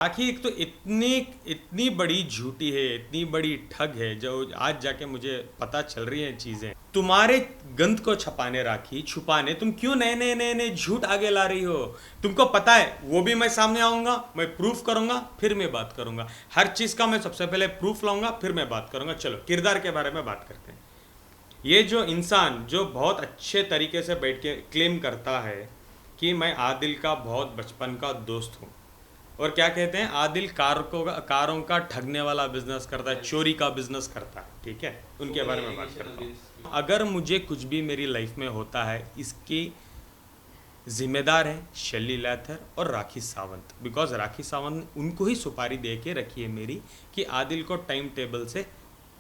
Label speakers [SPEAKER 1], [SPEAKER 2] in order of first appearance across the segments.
[SPEAKER 1] राखी एक तो इतनी इतनी बड़ी झूठी है, इतनी बड़ी ठग है, जो आज जाके मुझे पता चल रही है चीजें। तुम्हारे गंध को छपाने, राखी छुपाने तुम क्यों नए नए नए नए झूठ आगे ला रही हो? तुमको पता है वो भी मैं सामने आऊंगा, मैं प्रूफ करूंगा, फिर मैं बात करूंगा। हर चीज का मैं सबसे पहले प्रूफ लाऊंगा, फिर मैं बात करूंगा। चलो किरदार के बारे में बात करते हैं। ये जो इंसान जो बहुत अच्छे तरीके से बैठ के क्लेम करता है कि मैं आदिल का बहुत बचपन का दोस्त हूँ, और क्या कहते हैं, आदिल कारों का ठगने वाला बिजनेस करता है, चोरी का बिजनेस करता है, ठीक है, उनके बारे में बात करता हूँ। अगर मुझे कुछ भी मेरी लाइफ में होता है, इसकी जिम्मेदार है शैली लैथर और राखी सावंत। बिकॉज राखी सावंत उनको ही सुपारी दे के रखी है मेरी कि आदिल को टाइम टेबल से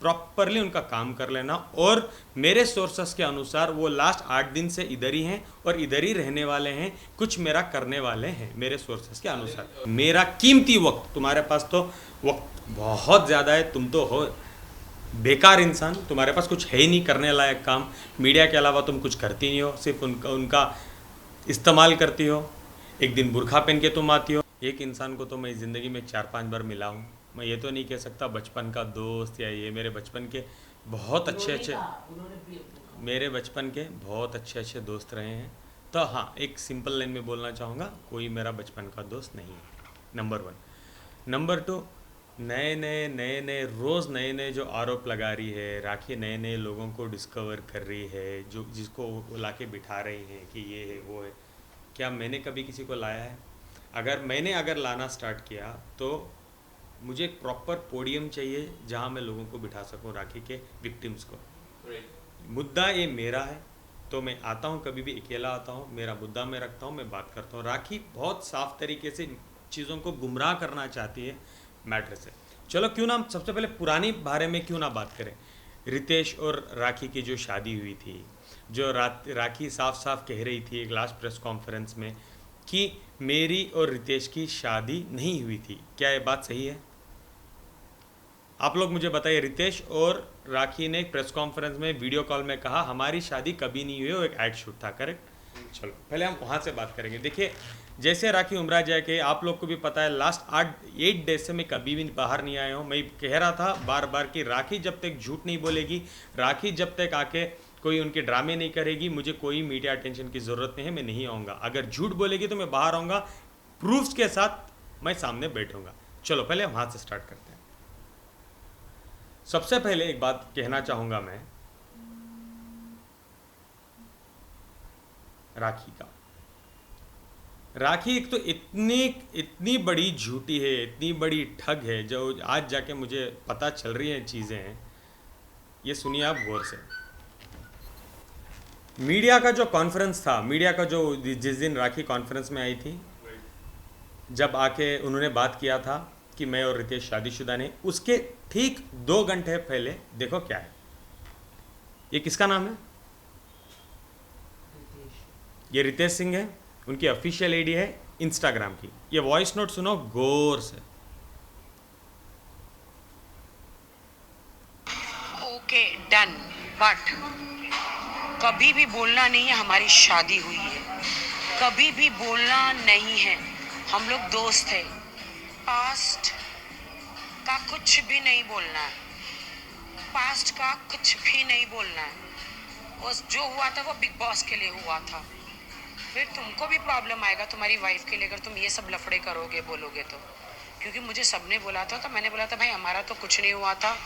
[SPEAKER 1] प्रॉपरली उनका काम कर लेना, और मेरे सोर्सेस के अनुसार वो लास्ट 8 दिन से इधर ही हैं और इधर ही रहने वाले हैं, कुछ मेरा करने वाले हैं मेरे सोर्सेस के अनुसार। मेरा कीमती वक्त, तुम्हारे पास तो वक्त बहुत ज़्यादा है, तुम तो हो बेकार इंसान, तुम्हारे पास कुछ है ही नहीं करने लायक काम। मीडिया के अलावा तुम कुछ करती नहीं हो, सिर्फ उनका इस्तेमाल करती हो। एक दिन बुरखा पहन के तुम आती हो। एक इंसान को तो मैं ज़िंदगी में 4-5 बार मिला हूँ। मैं ये तो नहीं कह सकता बचपन का दोस्त, या ये मेरे बचपन के बहुत अच्छे अच्छे दोस्त रहे हैं। तो हाँ, एक सिंपल लाइन में बोलना चाहूँगा, कोई मेरा बचपन का दोस्त नहीं है, नंबर 1। नंबर 2, नए नए रोज़ नए नए जो आरोप लगा रही है राखी, नए नए लोगों को डिस्कवर कर रही है, जो जिसको वो ला के बिठा रही है कि ये है वो है। क्या मैंने कभी किसी को लाया है? अगर लाना स्टार्ट किया तो मुझे एक प्रॉपर पोडियम चाहिए जहाँ मैं लोगों को बिठा सकूँ, राखी के विक्टिम्स को। मुद्दा ये मेरा है, तो मैं आता हूँ, कभी भी अकेला आता हूँ, मेरा मुद्दा मैं रखता हूँ, मैं बात करता हूँ। राखी बहुत साफ तरीके से चीज़ों को गुमराह करना चाहती है मैटर से। चलो क्यों ना हम सबसे पहले पुरानी बारे में क्यों ना बात करें। रितेश और राखी की जो शादी हुई थी, जो राखी साफ साफ कह रही थी एक लास्ट प्रेस कॉन्फ्रेंस में कि मेरी और रितेश की शादी नहीं हुई थी, क्या ये बात सही है? आप लोग मुझे बताइए। रितेश और राखी ने एक प्रेस कॉन्फ्रेंस में वीडियो कॉल में कहा हमारी शादी कभी नहीं हुई, वो एक एड शूट था, करेक्ट? चलो पहले हम वहाँ से बात करेंगे। देखिए, जैसे राखी उमरा जाए के आप लोग को भी पता है, लास्ट 8 डेज से मैं कभी भी बाहर नहीं आया हूँ। मैं कह रहा था बार बार कि राखी जब तक झूठ नहीं बोलेगी, राखी जब तक आके कोई उनके ड्रामे नहीं करेगी, मुझे कोई मीडिया अटेंशन की ज़रूरत नहीं है, मैं नहीं आऊँगा। अगर झूठ बोलेगी तो मैं बाहर आऊँगा, प्रूफ्स के साथ मैं सामने बैठूँगा। चलो पहले वहाँ से स्टार्ट करते हैं। सबसे पहले एक बात कहना चाहूँगा मैं राखी का। राखी एक तो इतनी बड़ी झूठी है, इतनी बड़ी ठग है, जो आज जाके मुझे पता चल रही हैं चीज़ें। ये सुनिए आप गौर से। मीडिया का जो कॉन्फ्रेंस था, मीडिया का जो जिस दिन राखी कॉन्फ्रेंस में आई थी, जब आके उन्होंने बात किया था कि मैं और रितेश शादीशुदा ने, उसके ठीक 2 घंटे पहले देखो क्या है। ये किसका नाम है? ये रितेश सिंह है, उनकी ऑफिशियल आईडी है इंस्टाग्राम की। ये वॉइस नोट सुनो गौर से।
[SPEAKER 2] ओके डन, बट कभी भी बोलना नहीं है हमारी शादी हुई है, कभी भी बोलना नहीं है हम लोग दोस्त हैं। पास्ट का कुछ भी नहीं बोलना है, पास्ट का कुछ भी नहीं बोलना है। और जो हुआ था वो बिग बॉस के लिए हुआ था। फिर तुमको भी प्रॉब्लम आएगा तुम्हारी वाइफ के लिए अगर तुम ये सब लफड़े करोगे, बोलोगे तो। क्योंकि मुझे सबने बोला था, तो मैंने बोला था भाई हमारा तो कुछ नहीं हुआ था,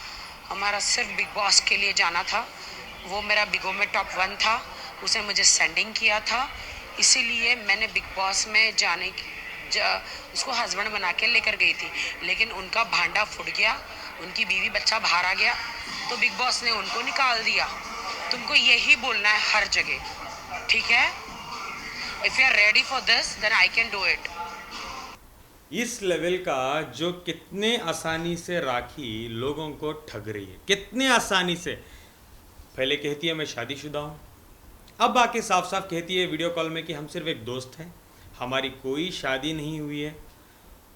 [SPEAKER 2] हमारा सिर्फ बिग बॉस के लिए जाना था। वो मेरा बिगो में टॉप 1 था, उसने मुझे सेंडिंग किया था, इसीलिए मैंने बिग बॉस में जाने की उसको हस्बैंड बना के लेकर गई थी। लेकिन उनका भांडा फूट गया, उनकी बीवी बच्चा बाहर आ गया, तो बिग बॉस ने उनको निकाल दिया। तुमको यही बोलना है हर जगह, ठीक है? If you are ready for this then I can do it.
[SPEAKER 1] इस लेवल का जो कितने आसानी से राखी लोगों को ठग रही है, कितने आसानी से। पहले कहती है मैं शादीशुदा हूँ, अब आके साफ साफ कहती है वीडियो कॉल में कि हम सिर्फ एक दोस्त हैं, हमारी कोई शादी नहीं हुई है।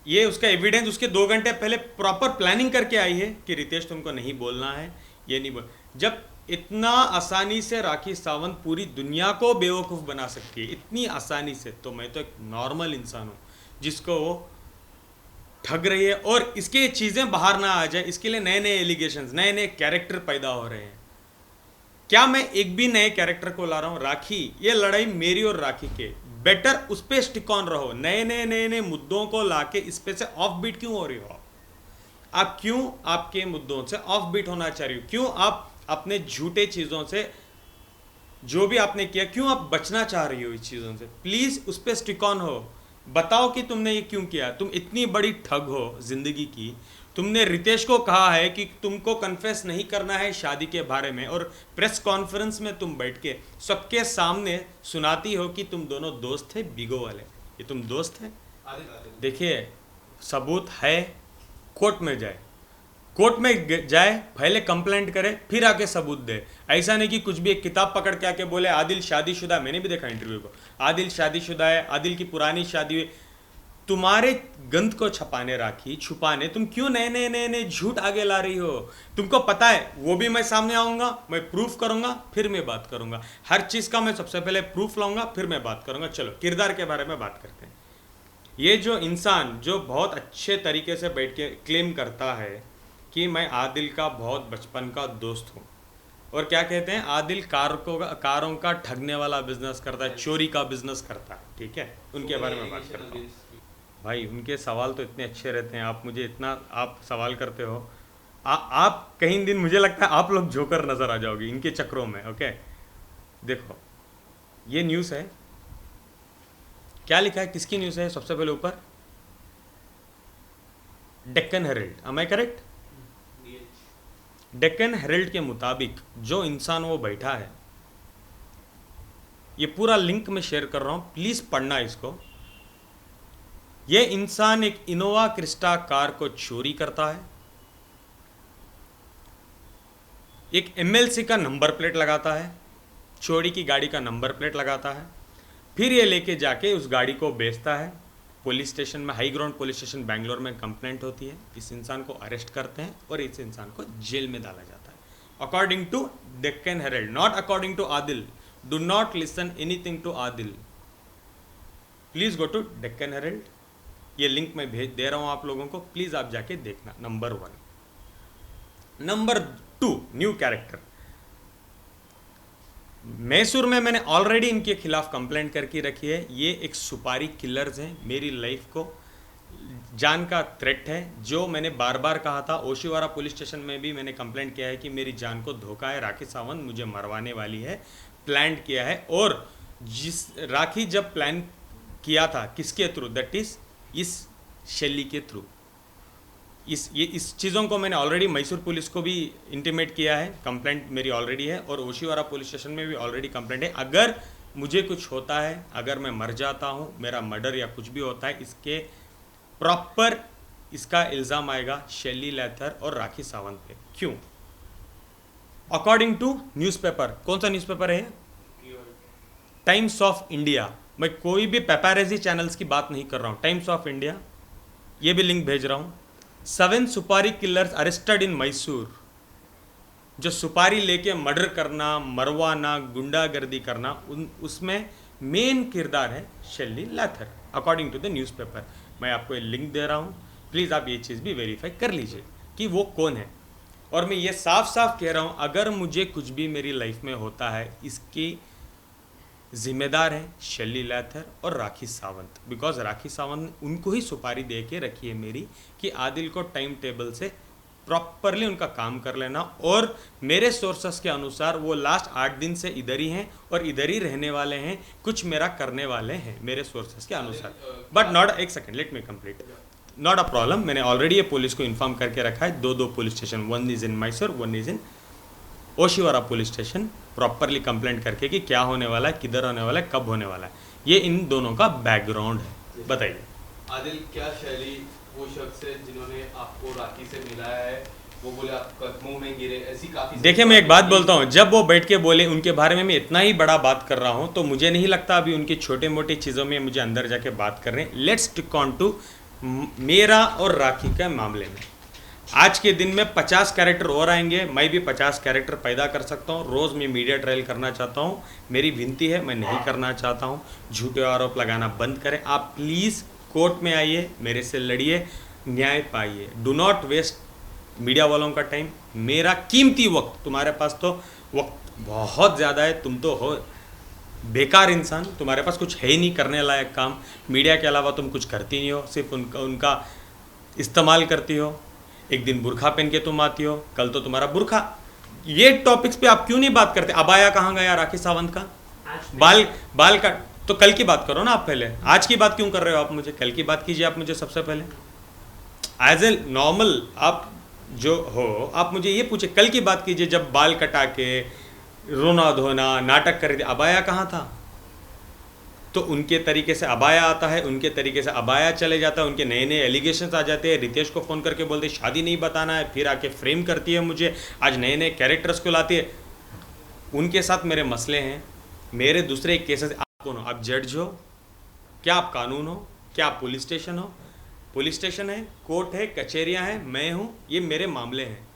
[SPEAKER 1] ये उसका एविडेंस उसके 2 घंटे पहले प्रॉपर प्लानिंग करके आई है कि रितेश तुमको नहीं बोलना है, ये नहीं बोल। जब इतना आसानी से राखी सावंत पूरी दुनिया को बेवकूफ़ बना सकती है, इतनी आसानी से, तो मैं तो एक नॉर्मल इंसान हूँ जिसको वो ठग रही है और इसके चीज़ें बाहर ना आ जाए, इसके लिए नए नए एलिगेशंस, नए नए कैरेक्टर पैदा हो रहे हैं। क्या मैं एक भी नए कैरेक्टर को ला रहा हूं? राखी, ये लड़ाई मेरी और राखी के, बेटर उस पर स्टिक ऑन रहो। नए नए मुद्दों को लाके इस पे से ऑफ बीट क्यों हो रही हो? आप क्यों आपके मुद्दों से ऑफ बीट होना चाह रही हो? क्यों आप अपने झूठे चीज़ों से, जो भी आपने किया, क्यों आप बचना चाह रही हो इस चीज़ों से? प्लीज़ उस पर स्टिक ऑन हो। बताओ कि तुमने ये क्यों किया। तुम इतनी बड़ी ठग हो जिंदगी की। तुमने रितेश को कहा है कि तुमको कन्फेस नहीं करना है शादी के बारे में, और प्रेस कॉन्फ्रेंस में तुम बैठ के सबके सामने सुनाती हो कि तुम दोनों दोस्त थे बिगो वाले। ये तुम दोस्त हैं? देखिए, सबूत है, कोर्ट में जाए, कोर्ट में जाए, पहले कंप्लेंट करे, फिर आके सबूत दे। ऐसा नहीं कि कुछ भी एक किताब पकड़ के आके बोले आदिल शादीशुदा। मैंने भी देखा इंटरव्यू को, आदिल शादीशुदा है, आदिल की पुरानी शादी हुई। तुम्हारे गंद को छपाने, राखी छुपाने, तुम क्यों नए नए झूठ आगे ला रही हो? तुमको पता है वो भी मैं सामने आऊंगा, मैं प्रूफ करूंगा, फिर मैं बात करूंगा। हर चीज़ का मैं सबसे पहले प्रूफ लाऊंगा, फिर मैं बात करूंगा। चलो किरदार के बारे में बात करते हैं। ये जो इंसान जो बहुत अच्छे तरीके से बैठ के क्लेम करता है कि मैं आदिल का बहुत बचपन का दोस्त हूँ, और क्या कहते हैं, आदिल कारों का ठगने वाला बिजनेस करता है, चोरी का बिजनेस करता है, ठीक है, उनके बारे में बात करता हूँ। भाई उनके सवाल तो इतने अच्छे रहते हैं, आप मुझे इतना आप सवाल करते हो, आप कहीं दिन मुझे लगता है आप लोग जोकर नज़र आ जाओगे इनके चक्रों में। ओके, देखो ये न्यूज़ है, क्या लिखा है, किसकी न्यूज़ है? सबसे पहले ऊपर Deccan Herald, am I correct? Deccan Herald के मुताबिक जो इंसान वो बैठा है, ये पूरा लिंक मैं शेयर कर रहा हूं, प्लीज पढ़ना इसको। ये इंसान एक इनोवा क्रिस्टा कार को चोरी करता है, एक एमएलसी का नंबर प्लेट लगाता है, चोरी की गाड़ी का नंबर प्लेट लगाता है, फिर ये लेके जाके उस गाड़ी को बेचता है। पुलिस स्टेशन में, high ground police station Bangalore में कंप्लेंट होती है, इस इंसान को अरेस्ट करते हैं और इस इंसान को जेल में डाला जाता है, according to Deccan Herald, not according to Adil. Do not listen anything to Adil, please go to Deccan Herald. ये लिंक मैं भेज दे रहा हूं आप लोगों को, प्लीज आप जाके देखना। Number 1। Number 2, new character. Mysore में मैंने ऑलरेडी इनके खिलाफ कंप्लेंट करके रखी है। ये एक सुपारी किलर्स हैं, मेरी लाइफ को जान का थ्रेट है। जो मैंने बार बार कहा था, ओशिवारा पुलिस स्टेशन में भी मैंने कंप्लेंट किया है कि मेरी जान को धोखा है, राखी सावंत मुझे मरवाने वाली है, प्लान किया है। और जिस राखी जब प्लान किया था किसके थ्रू, दैट इज इस शैली के थ्रू। इस चीज़ों को मैंने ऑलरेडी मैसूर पुलिस को भी इंटीमेट किया है, कंप्लेंट मेरी ऑलरेडी है, और ओशिवारा पुलिस स्टेशन में भी ऑलरेडी कंप्लेंट है। अगर मुझे कुछ होता है, अगर मैं मर जाता हूँ, मेरा मर्डर या कुछ भी होता है, इसके प्रॉपर इसका इल्ज़ाम आएगा शैली लैथर और राखी सावंत पे। क्यों? अकॉर्डिंग टू न्यूज़पेपर, कौन सा न्यूज़पेपर है? Times of India. मैं कोई भी पेपैरेजी चैनल्स की बात नहीं कर रहा हूँ, टाइम्स ऑफ इंडिया, ये भी लिंक भेज रहा हूँ। 7 सुपारी किलर्स अरेस्टेड इन मैसूर। जो सुपारी लेके मर्डर करना, मरवाना, गुंडागर्दी करना, उसमें मेन किरदार है शैली लैथर, अकॉर्डिंग टू द न्यूज़पेपर। मैं आपको ये लिंक दे रहा हूँ, प्लीज़ आप ये चीज़ भी वेरीफाई कर लीजिए कि वो कौन है। और मैं ये साफ साफ कह रहा हूँ, अगर मुझे कुछ भी मेरी लाइफ में होता है, इसकी जिम्मेदार है शैली लैथर और राखी सावंत, बिकॉज राखी सावंत उनको ही सुपारी दे के रखी है मेरी कि आदिल को टाइम टेबल से प्रॉपरली उनका काम कर लेना। और मेरे सोर्सेस के अनुसार वो लास्ट 8 दिन से इधर ही हैं और इधर ही रहने वाले हैं, कुछ मेरा करने वाले हैं मेरे सोर्सेस के अनुसार। बट नॉट, एक second, let me complete, not a problem. मैंने ऑलरेडी ये पुलिस को इन्फॉर्म करके रखा है, 2 police station, 1 is in Mysore, 1 is in Oshiwara police station, properly complaint करके कि क्या होने वाला है, किधर होने वाला है, कब होने वाला है। ये इन दोनों का बैकग्राउंड है। बताइए
[SPEAKER 3] आदिल, क्या शैली वो शख्स है जिन्होंने आपको राखी से मिलाया है? वो बोले आप कदमों में गिरे, ऐसी काफी।
[SPEAKER 1] देखिए, मैं एक बात बोलता हूँ, जब वो बैठ के बोले उनके बारे में मैं इतना ही बड़ा बात कर रहा हूँ, तो मुझे नहीं लगता अभी उनकी छोटे मोटी चीज़ों में मुझे अंदर जाके बात कर रहे हैं। लेट्स स्टिक ऑन टू मेरा और राखी के मामले में। आज के दिन में 50 कैरेक्टर और आएंगे, मैं भी 50 कैरेक्टर पैदा कर सकता हूँ। रोज़ मैं मीडिया ट्रायल करना चाहता हूँ, मेरी विनती है, मैं नहीं करना चाहता हूँ। झूठे आरोप लगाना बंद करें आप, प्लीज़ कोर्ट में आइए, मेरे से लड़िए। न्याय पाइए। डू नॉट वेस्ट मीडिया वालों का टाइम, मेरा कीमती वक्त। तुम्हारे पास तो वक्त बहुत ज़्यादा है, तुम तो हो बेकार इंसान, तुम्हारे पास कुछ है ही नहीं करने लायक काम। मीडिया के अलावा तुम कुछ करती नहीं हो, सिर्फ उनका इस्तेमाल करती हो। एक दिन बुरखा पहन के तुम आती हो, कल तो तुम्हारा बुरखा। ये टॉपिक्स पे आप क्यों नहीं बात करते? अबाया कहाँ गया राखी सावंत का? बाल का तो कल की बात करो ना आप पहले, आज की बात क्यों कर रहे हो आप? मुझे कल की बात कीजिए आप मुझे सबसे पहले। एज ए नॉर्मल आप जो हो, आप मुझे ये पूछे, कल की बात कीजिए जब बाल कटा के रोना धोना नाटक कर रहे थे, अबाया कहाँ था? तो उनके तरीके से अबाया आता है, उनके तरीके से अबाया चले जाता है, उनके नए नए एलिगेशंस आ जाते हैं। रितेश को फ़ोन करके बोलते शादी नहीं बताना है, फिर आके फ्रेम करती है मुझे, आज नए नए कैरेक्टर्स को लाती है। उनके साथ मेरे मसले हैं, मेरे दूसरे केसेस। आप कौन हो? आप जज हो क्या? आप कानून हो क्या? आप पुलिस स्टेशन हो? पुलिस स्टेशन है, कोर्ट है, कचहरियाँ हैं, मैं हूँ, ये मेरे मामले हैं।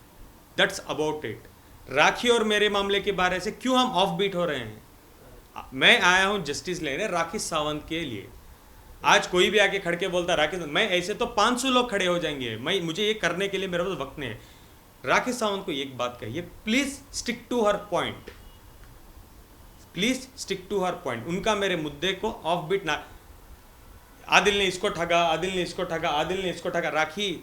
[SPEAKER 1] That's about it. राखी और मेरे मामले के बारे से क्यों हम ऑफ बीट हो रहे हैं? मैं आया हूं जस्टिस लेने राखी सावंत के लिए। आज कोई भी आके खड़ के बोलता राखी, मैं ऐसे तो 500 लोग खड़े हो जाएंगे, मुझे ये करने के लिए मेरे पास वक्त नहीं है। राखी सावंत को एक बात कहिए, please stick to her point, please stick to her point. उनका मेरे मुद्दे को ऑफ बीट ना, आदिल ने इसको ठगा, आदिल ने इसको ठगा, आदिल ने इसको ठगा। राखी,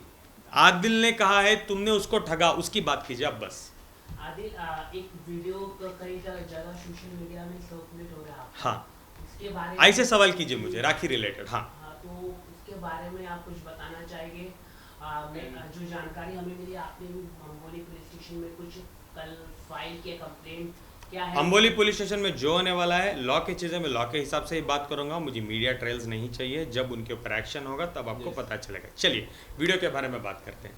[SPEAKER 1] आदिल ने कहा है तुमने उसको ठगा, उसकी बात कीजिए आप बस।
[SPEAKER 4] आदिल, एक वीडियो कई जगह सोशल मीडिया में सर्कुलेट हो रहा है।
[SPEAKER 1] हाँ,
[SPEAKER 4] इसके बारे में
[SPEAKER 1] ऐसे सवाल कीजिए मुझे राखी रिलेटेड। हाँ,
[SPEAKER 4] तो उसके बारे में आप कुछ बताना चाहेंगे? जो जानकारी हमें मिली, आपने भी अंबोली पुलिस स्टेशन में कुछ कल फाइल किया कंप्लेंट, क्या है?
[SPEAKER 1] अंबोली पुलिस स्टेशन में जो होने वाला है, लॉ की चीज़ें मैं लॉ के हिसाब से ही बात करूंगा। मुझे मीडिया ट्रेल्स नहीं चाहिए, जब उनके ऊपर एक्शन होगा तब आपको पता चलेगा। चलिए वीडियो के बारे में बात करते हैं।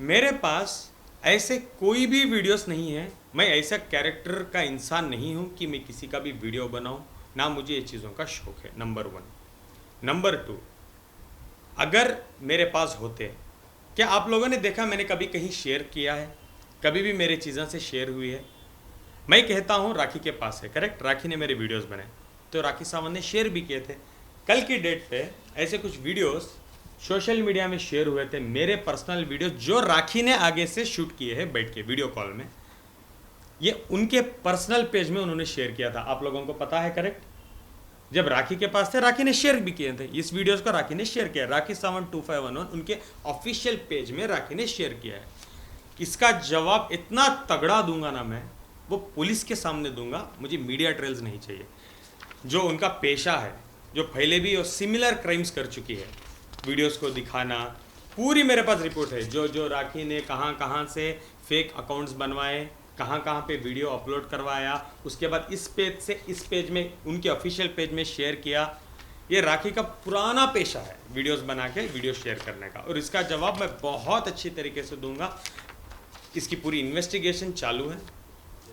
[SPEAKER 1] मेरे पास ऐसे कोई भी वीडियोस नहीं है, मैं ऐसा कैरेक्टर का इंसान नहीं हूं कि मैं किसी का भी वीडियो बनाऊं, ना मुझे ये चीज़ों का शौक है, नंबर 1। नंबर 2, अगर मेरे पास होते, क्या आप लोगों ने देखा मैंने कभी कहीं शेयर किया है? कभी भी मेरे चीज़ों से शेयर हुई है? मैं कहता हूं राखी के पास है, करेक्ट, राखी ने मेरे वीडियोस बनाए, तो राखी सावंत ने शेयर भी किए थे। कल की डेट पे ऐसे कुछ वीडियोस सोशल मीडिया में शेयर हुए थे, मेरे पर्सनल वीडियो जो राखी ने आगे से शूट किए हैं बैठ के वीडियो कॉल में, ये उनके पर्सनल पेज में उन्होंने शेयर किया था। आप लोगों को पता है, करेक्ट? जब राखी के पास थे, राखी ने शेयर भी किए थे इस वीडियोस को, राखी ने शेयर किया। राखी सावंत 2511 उनके ऑफिशियल पेज में राखी ने शेयर किया है। इसका जवाब इतना तगड़ा दूंगा ना मैं, वो पुलिस के सामने दूंगा, मुझे मीडिया ट्रेल्स नहीं चाहिए। जो उनका पेशा है, जो पहले भी सिमिलर क्राइम्स कर चुकी है, वीडियोस को दिखाना, पूरी मेरे पास रिपोर्ट है। जो राखी ने कहाँ कहाँ से फेक अकाउंट्स बनवाए, कहाँ कहाँ पे वीडियो अपलोड करवाया, उसके बाद इस पेज से इस पेज में, उनके ऑफिशियल पेज में शेयर किया। ये राखी का पुराना पेशा है, वीडियोस बना के वीडियो शेयर करने का, और इसका जवाब मैं बहुत अच्छी तरीके से दूंगा। इसकी पूरी इन्वेस्टिगेशन चालू है,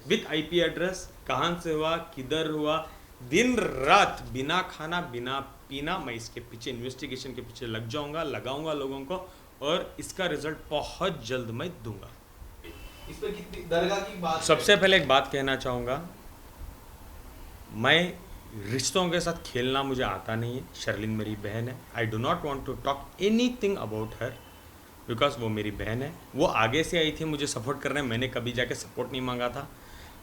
[SPEAKER 1] विथ IP एड्रेस, कहाँ से हुआ, किधर हुआ, दिन रात बिना खाना बिना पीना मैं इसके पीछे, इन्वेस्टिगेशन के पीछे लग जाऊंगा, लगाऊंगा लोगों को, और इसका रिजल्ट बहुत जल्द मैं दूंगा।
[SPEAKER 3] इस पर कितनी दरगाह की बात?
[SPEAKER 1] सबसे पहले एक बात कहना चाहूँगा, मैं रिश्तों के साथ खेलना मुझे आता नहीं है। शर्लिन मेरी बहन है, I do not want to talk anything about her, because वो मेरी बहन है। वो आगे से आई थी मुझे सपोर्ट करने, मैंने कभी जाके सपोर्ट नहीं मांगा था।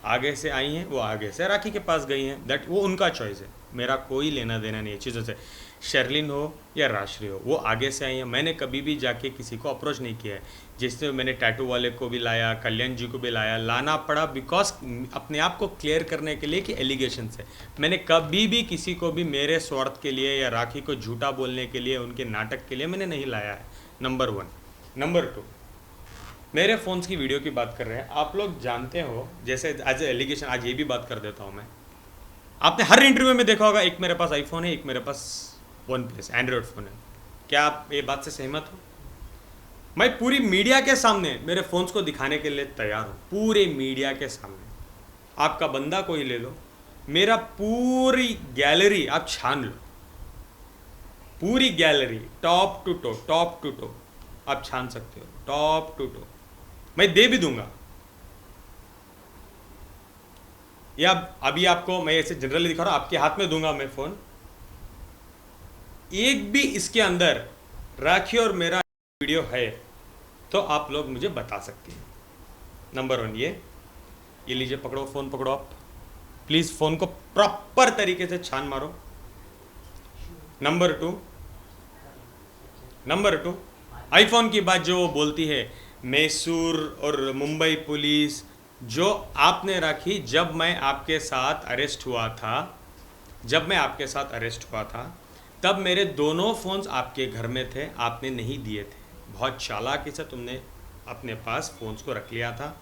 [SPEAKER 1] आगे से आई हैं, वो आगे से राखी के पास गई हैं, दैट वो उनका चॉइस है, मेरा कोई लेना देना नहीं है चीज़ों से। शर्लिन हो या राश्री हो, वो आगे से आई हैं, मैंने कभी भी जाके किसी को अप्रोच नहीं किया है। जिससे मैंने टैटू वाले को भी लाया, कल्याण जी को भी लाना पड़ा, बिकॉज अपने आप को क्लियर करने के लिए कि एलिगेशन से। मैंने कभी भी किसी को भी मेरे स्वार्थ के लिए या राखी को झूठा बोलने के लिए, उनके नाटक के लिए मैंने नहीं लाया है, नंबर 1। नंबर 2, मेरे फ़ोन्स की वीडियो की बात कर रहे हैं, आप लोग जानते हो, जैसे एज ए एलिगेशन आज ये भी बात कर देता हूँ मैं। आपने हर इंटरव्यू में देखा होगा, एक मेरे पास आईफोन है, एक मेरे पास OnePlus एंड्रॉयड फ़ोन है। क्या आप ये बात से सहमत हो? मैं पूरी मीडिया के सामने मेरे फ़ोन्स को दिखाने के लिए तैयार हूँ, पूरे मीडिया के सामने। आपका बंदा कोई ले लो, मेरा पूरी गैलरी आप छान लो, पूरी गैलरी टॉप टू टो आप छान सकते हो, टॉप टू टो मैं दे भी दूंगा। या अभी आपको मैं ऐसे जनरली दिखा रहा हूं, आपके हाथ में दूंगा मैं फ़ोन, एक भी इसके अंदर राखी और मेरा वीडियो है तो आप लोग मुझे बता सकते हैं। नंबर 1 ये लीजिए, पकड़ो फ़ोन, पकड़ो आप प्लीज़, फ़ोन को प्रॉपर तरीके से छान मारो। नंबर टू आईफोन की बात जो वो बोलती है, मैसूर और मुंबई पुलिस जो आपने रखी जब मैं आपके साथ अरेस्ट हुआ था, तब मेरे दोनों फ़ोन्स आपके घर में थे, आपने नहीं दिए थे। बहुत चालाकी से तुमने अपने पास फ़ोन्स को रख लिया था।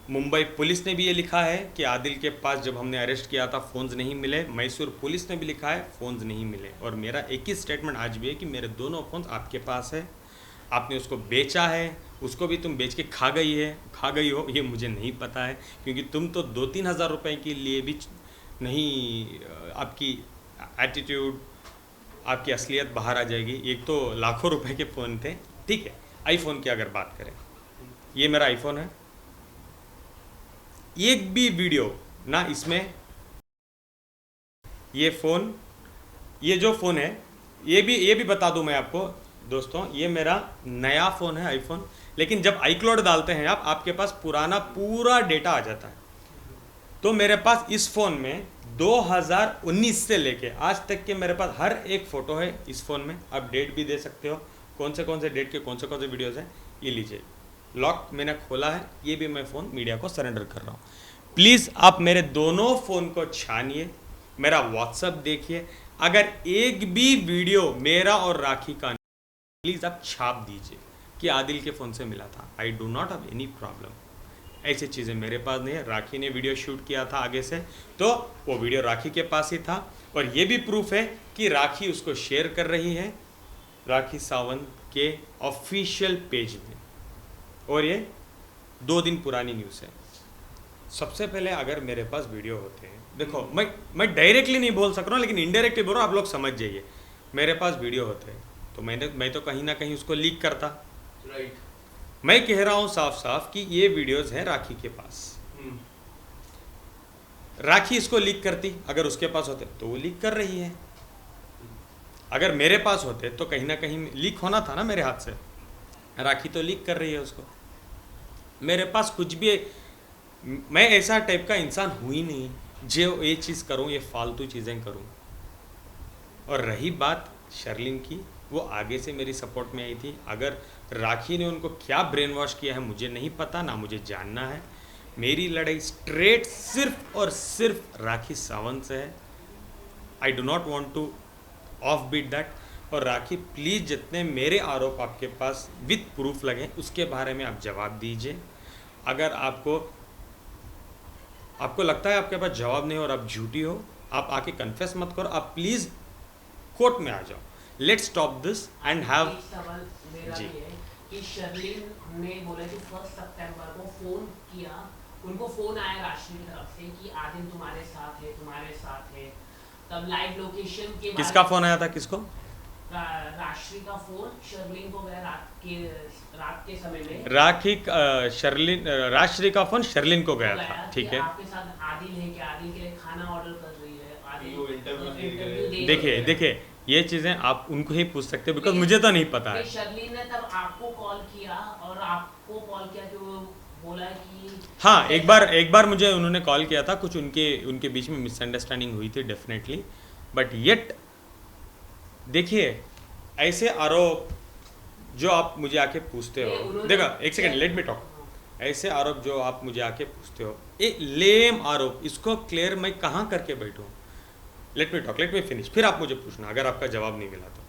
[SPEAKER 1] मुंबई पुलिस ने भी ये लिखा है कि आदिल के पास जब हमने अरेस्ट किया था फ़ोन्स नहीं मिले। मैसूर पुलिस ने भी लिखा है फ़ोन्स नहीं मिले। और मेरा एक ही स्टेटमेंट आज भी है कि मेरे दोनों फ़ोन्स आपके पास है। आपने उसको बेचा है, उसको भी तुम बेच के खा गई हो ये मुझे नहीं पता है, क्योंकि तुम तो 2-3 हज़ार रुपये के लिए भी नहीं, आपकी एटीट्यूड, आपकी असलियत बाहर आ जाएगी। एक तो लाखों रुपए के फ़ोन थे। ठीक है, आईफोन की अगर बात करें, ये मेरा आईफोन है। एक भी वीडियो ना इसमें, ये फ़ोन, ये जो फ़ोन है, ये भी बता दूं मैं आपको दोस्तों, ये मेरा नया फ़ोन है आईफोन। लेकिन जब iCloud डालते हैं आप, आपके पास पुराना पूरा डेटा आ जाता है। तो मेरे पास इस फ़ोन में 2019 से लेके आज तक के मेरे पास हर एक फ़ोटो है इस फ़ोन में। आप डेट भी दे सकते हो, कौन से डेट के कौन से वीडियोज़ हैं। ये लीजिए, लॉक मैंने खोला है, ये भी मैं फ़ोन मीडिया को सरेंडर कर रहा हूँ। प्लीज़ आप मेरे दोनों फ़ोन को छानिए, मेरा व्हाट्सअप देखिए। अगर एक भी वीडियो मेरा और राखी का, प्लीज़ आप छाप दीजिए कि आदिल के फ़ोन से मिला था। आई do not have any problem. ऐसी चीज़ें मेरे पास नहीं है। राखी ने वीडियो शूट किया था आगे से, तो वो वीडियो राखी के पास ही था। और ये भी प्रूफ है कि राखी उसको शेयर कर रही है राखी सावंत के ऑफिशियल पेज में। और ये 2 दिन पुरानी न्यूज़ है। सबसे पहले अगर मेरे पास वीडियो होते हैं, देखो मैं डायरेक्टली नहीं बोल सक रहा हूँ, लेकिन इनडायरेक्टली बोल रहा हूँ, आप लोग समझ जाइए। मेरे पास वीडियो होते हैं तो मैं तो कहीं ना कहीं उसको लीक करता।
[SPEAKER 3] राइट।
[SPEAKER 1] मैं कह रहा हूँ साफ साफ कि ये वीडियोस हैं राखी के पास। राखी इसको लीक करती, अगर उसके पास होते तो वो लीक कर रही है। अगर मेरे पास होते तो कहीं ना कहीं लीक होना था ना मेरे हाथ से। राखी तो लीक कर रही है उसको। मेरे पास कुछ भी, मैं ऐसा टाइप का इंसान हूँ ही नहीं जो ये चीज़ करूँ, ये फालतू चीज़ें करूँ। और रही बात शर्लिन की, वो आगे से मेरी सपोर्ट में आई थी। अगर राखी ने उनको क्या ब्रेन वॉश किया है मुझे नहीं पता, ना मुझे जानना है। मेरी लड़ाई स्ट्रेट सिर्फ और सिर्फ राखी सावंत से है। I do not want to of beat that. और राखी प्लीज़ जितने मेरे आरोप आपके पास विद प्रूफ लगे उसके बारे में आप जवाब दीजिए। अगर आपको लगता है आपके पास जवाब नहीं और आप झूठी हो, आप आके कन्फेस मत करो, आप प्लीज़ कोर्ट में आ जाओ। Let's stop this and have.
[SPEAKER 4] एक सवाल मेरा
[SPEAKER 1] जी।
[SPEAKER 4] भी है कि शर्लिन ने बोला कि 1 सितंबर को फोन किया, उनको फोन आया राशि की तरफ से कि आदिल तुम्हारे साथ है। तब लाइव लोकेशन के
[SPEAKER 1] किसका फ़ोन आया था किसको?
[SPEAKER 4] राशि का फोन शर्लिन को गया रात के समय में।
[SPEAKER 1] राश्री का फ़ोन शर्लिन को गया था।
[SPEAKER 4] कि
[SPEAKER 1] ठीक है,
[SPEAKER 4] आपके साथ आदिल है, कि आदिल के लिए खाना ऑर्डर कर रही है, आदिल
[SPEAKER 3] वो इंटरव्यू दे
[SPEAKER 4] इंटरव्यू
[SPEAKER 3] रहे हैं।
[SPEAKER 4] दे
[SPEAKER 1] देखिए
[SPEAKER 4] रही है।
[SPEAKER 1] देखिए ये चीज़ें आप उनको ही पूछ सकते हो, बिकॉज मुझे तो नहीं पता है।
[SPEAKER 4] कि शर्लिन ने तब आपको कॉल किया और आपको कॉल किया कि वो बोला कि
[SPEAKER 1] हाँ, एक बार मुझे उन्होंने कॉल किया था, कुछ उनके बीच में मिसअंडरस्टैंडिंग हुई थी डेफिनेटली। बट येट देखिए, ऐसे आरोप जो आप मुझे आके पूछते हो, देखो एक सेकंड, लेट मी टॉक। ऐसे आरोप जो आप मुझे आके पूछते हो, ये लेम आरोप, इसको क्लियर मैं कहाँ करके बैठूँ? लेट मी फिनिश, फिर आप मुझे पूछना अगर आपका जवाब नहीं मिला तो।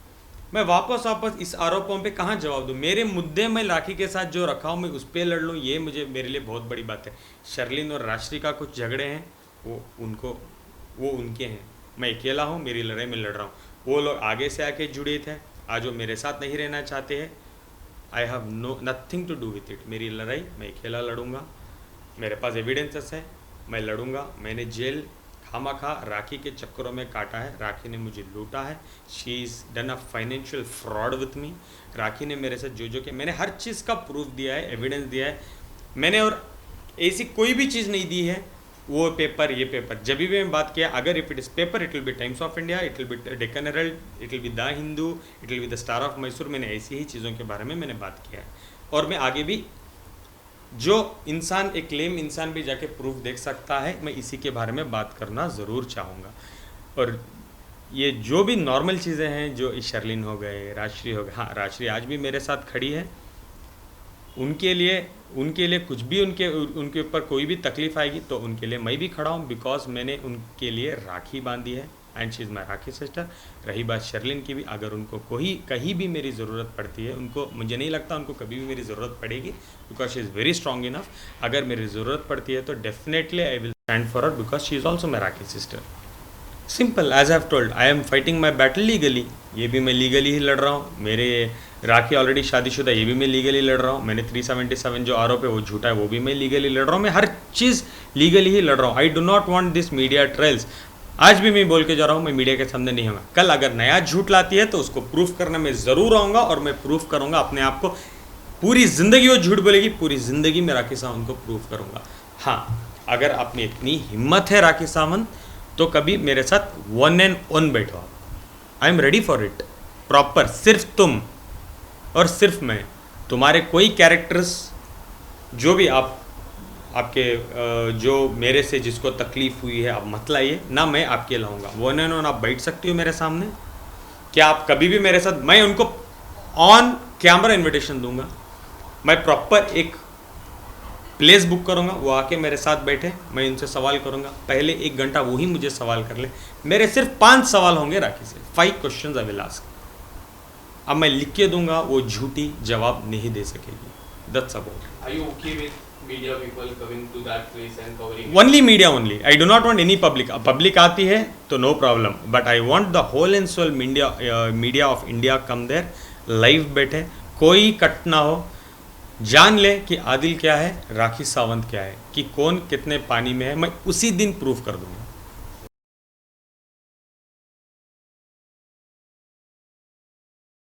[SPEAKER 1] मैं वापस इस आरोपों पे कहाँ जवाब दूँ? मेरे मुद्दे में राखी के साथ जो रखा हूँ मैं उस पर लड़ लूँ, ये मेरे लिए बहुत बड़ी बात है। शर्लिन और राश्री का कुछ झगड़े हैं, वो उनके हैं। मैं अकेला हूँ, मेरी लड़ाई में लड़ रहा हूँ। वो लोग आगे से आके जुड़े थे, आज वो मेरे साथ नहीं रहना चाहते हैं। I have nothing to do with it. मेरी लड़ाई मैं अकेला लड़ूंगा, मेरे पास एविडेंसेस है, मैं लड़ूंगा। मैंने जेल खामखा राखी के चक्करों में काटा है, राखी ने मुझे लूटा है। She is done a financial fraud with me. Rakhi ने मेरे साथ जो किया, मैंने हर चीज़ का प्रूफ दिया है, एविडेंस दिया है मैंने, और ऐसी कोई भी चीज़ नहीं दी है वो पेपर ये पेपर जब भी मैं बात किया, अगर if it is paper it will be Times of India, it will be Deccan Herald, it will be the Hindu, it will be the Star of Mysore. मैंने ऐसी ही चीज़ों के बारे में मैंने बात किया है, और मैं आगे भी जो इंसान एक लेम इंसान भी जाके प्रूफ देख सकता है, मैं इसी के बारे में बात करना ज़रूर चाहूँगा। और ये जो भी नॉर्मल चीज़ें हैं, जो शर्लिन हो गए, राजश्री हो गए, हाँ राजश्री आज भी मेरे साथ खड़ी है, उनके लिए कुछ भी उनके ऊपर कोई भी तकलीफ़ आएगी तो उनके लिए मैं भी खड़ा हूँ, बिकॉज मैंने उनके लिए राखी बांधी है and she is my Rakhi sister. रही बात शर्लिन की भी, अगर उनको कहीं भी मेरी ज़रूरत पड़ती है, उनको मुझे नहीं लगता उनको कभी भी मेरी ज़रूरत पड़ेगी, because she is very strong enough. अगर मेरी ज़रूरत पड़ती है तो definitely I will stand for her, because she is also my Rakhi sister. Simple, as I have told, I am fighting my battle legally. ये भी मैं लीगली ही लड़ रहा हूँ। मेरे राखी ऑलरेडी शादीशुदा, ये भी मैं लीगली लड़ रहा हूँ। मैंने 377 जो आरोप है वो झूठा है, वो भी मैं लीगली लड़ रहा हूँ। मैं हर चीज़ लीगली ही लड़ रहा हूँ। आई do not want this media trials. आज भी मैं बोल के जा रहा हूँ, मैं मीडिया के सामने नहीं होगा। कल अगर नया झूठ लाती है तो उसको प्रूफ करना मैं ज़रूर आऊँगा, और मैं प्रूफ करूँगा अपने आप को। पूरी ज़िंदगी वो झूठ बोलेगी, पूरी ज़िंदगी में राखी सावंत को प्रूफ करूँगा। हाँ, अगर आप में इतनी हिम्मत है राखी सावंत, तो कभी मेरे साथ 1 and 1 बैठो आप। I am ready for it proper. सिर्फ तुम और सिर्फ मैं, तुम्हारे कोई कैरेक्टर्स जो भी आपके जो मेरे से जिसको तकलीफ़ हुई है आप मत लाइए ना, मैं आपके लाऊंगा। 1 and 1 आप बैठ सकती हो मेरे सामने, क्या आप कभी भी मेरे साथ, मैं उनको ऑन कैमरा इनविटेशन दूंगा। मैं प्रॉपर एक प्लेस बुक करूंगा, वो आके मेरे साथ बैठे, मैं इनसे सवाल करूंगा। पहले 1 घंटा वो ही मुझे सवाल कर ले। मेरे सिर्फ 5 सवाल होंगे राखी से, 5 क्वेश्चंस आई विल आस्क। अब मैं लिख के दूंगा, वो झूठी जवाब नहीं दे सकेगी। That's about.
[SPEAKER 3] Are you okay with media people coming to that place and covering?
[SPEAKER 1] Only media only. I do not want any public. Public आती है तो no problem, but I want the whole and soul media of India come there, live बैठे, कोई cut ना हो, जान ले कि आदिल क्या है, राखी सावंत क्या है, कि कौन कितने पानी में है। मैं उसी दिन प्रूफ कर दूंगा।